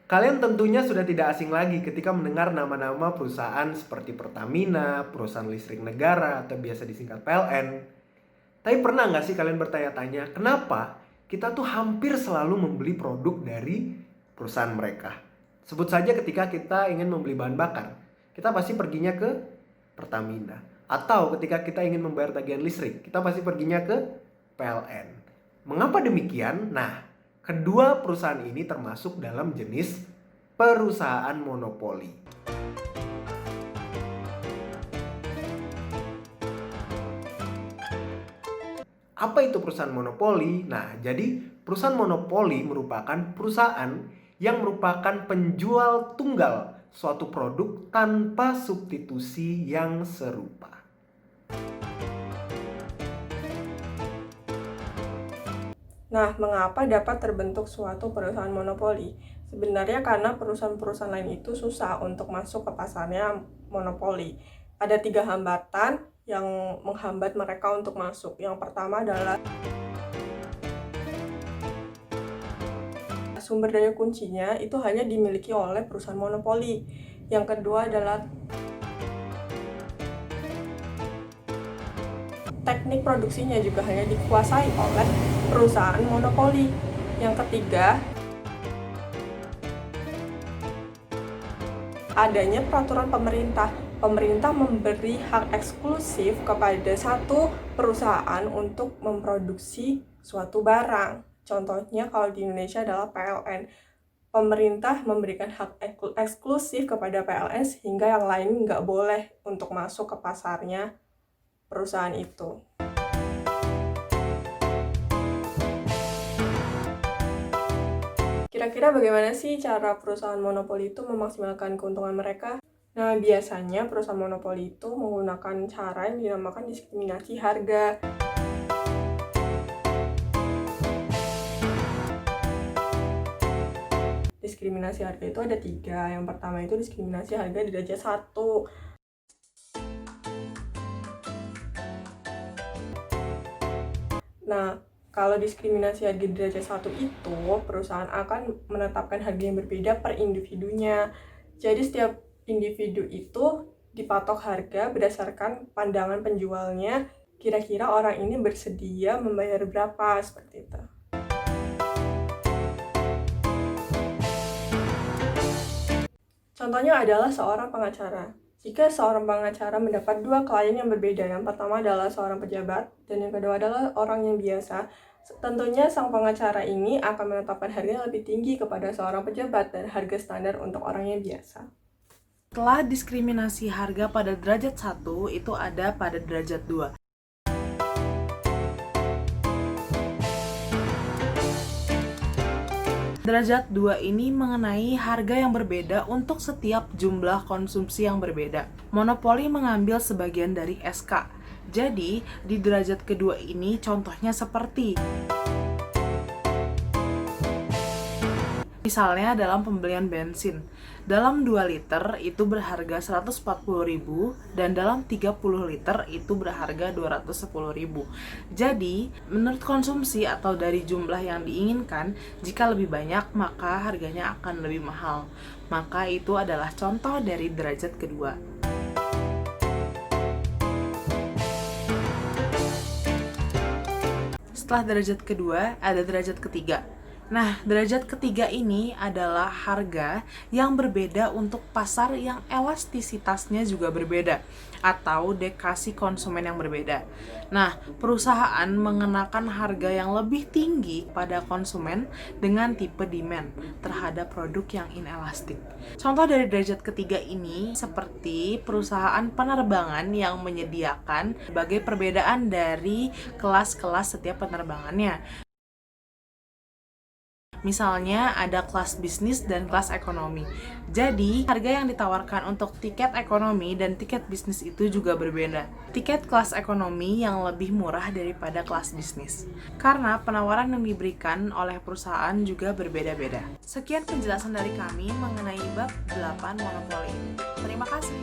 Kalian tentunya sudah tidak asing lagi ketika mendengar nama-nama perusahaan seperti Pertamina, perusahaan listrik negara, atau biasa disingkat PLN. Tapi pernah nggak sih kalian bertanya-tanya, kenapa kita tuh hampir selalu membeli produk dari perusahaan mereka? Sebut saja ketika kita ingin membeli bahan bakar, kita pasti perginya ke Pertamina. Atau ketika kita ingin membayar tagihan listrik, kita pasti perginya ke PLN. Mengapa demikian? Nah, kedua perusahaan ini termasuk dalam jenis perusahaan monopoli. Apa itu perusahaan monopoli? Nah, jadi perusahaan monopoli merupakan perusahaan yang merupakan penjual tunggal suatu produk tanpa substitusi yang serupa. Nah, mengapa dapat terbentuk suatu perusahaan monopoli? Sebenarnya karena perusahaan-perusahaan lain itu susah untuk masuk ke pasarnya monopoli. Ada 3 hambatan yang menghambat mereka untuk masuk. Yang pertama adalah sumber daya kuncinya itu hanya dimiliki oleh perusahaan monopoli. Yang kedua adalah teknik produksinya juga hanya dikuasai oleh perusahaan monopoli. Yang ketiga, adanya peraturan pemerintah. Pemerintah memberi hak eksklusif kepada satu perusahaan untuk memproduksi suatu barang. Contohnya kalau di Indonesia adalah PLN. Pemerintah memberikan hak eksklusif kepada PLN sehingga yang lain nggak boleh untuk masuk ke pasarnya perusahaan itu. Kira-kira bagaimana sih cara perusahaan monopoli itu memaksimalkan keuntungan mereka? Nah, biasanya perusahaan monopoli itu menggunakan cara yang dinamakan diskriminasi harga. Diskriminasi harga itu ada 3. Yang pertama itu diskriminasi harga di derajat 1. Nah, kalau diskriminasi harga di derajat 1 itu, perusahaan akan menetapkan harga yang berbeda per individunya. Jadi setiap individu itu dipatok harga berdasarkan pandangan penjualnya, kira-kira orang ini bersedia membayar berapa, seperti itu. Contohnya adalah seorang pengacara. Jika seorang pengacara mendapat 2 klien yang berbeda, yang pertama adalah seorang pejabat dan yang kedua adalah orang yang biasa, tentunya sang pengacara ini akan menetapkan harga yang lebih tinggi kepada seorang pejabat dan harga standar untuk orang yang biasa. Setelah diskriminasi harga pada derajat 1, itu ada pada derajat 2. Derajat 2 ini mengenai harga yang berbeda untuk setiap jumlah konsumsi yang berbeda. Monopoli mengambil sebagian dari SK. Jadi, di derajat kedua ini contohnya seperti misalnya dalam pembelian bensin. Dalam 2 liter itu berharga 140.000 dan dalam 30 liter itu berharga 210.000. Jadi, menurut konsumsi atau dari jumlah yang diinginkan, jika lebih banyak maka harganya akan lebih mahal. Maka itu adalah contoh dari derajat kedua. Setelah derajat kedua, ada derajat ketiga. Nah, derajat ketiga ini adalah harga yang berbeda untuk pasar yang elastisitasnya juga berbeda atau dekasi konsumen yang berbeda. Nah, perusahaan mengenakan harga yang lebih tinggi pada konsumen dengan tipe demand terhadap produk yang inelastik. Contoh dari derajat ketiga ini seperti perusahaan penerbangan yang menyediakan sebagai perbedaan dari kelas-kelas setiap penerbangannya. Misalnya ada kelas bisnis dan kelas ekonomi. Jadi, harga yang ditawarkan untuk tiket ekonomi dan tiket bisnis itu juga berbeda. Tiket kelas ekonomi yang lebih murah daripada kelas bisnis. Karena penawaran yang diberikan oleh perusahaan juga berbeda-beda. Sekian penjelasan dari kami mengenai bab 8 monopoli. Terima kasih.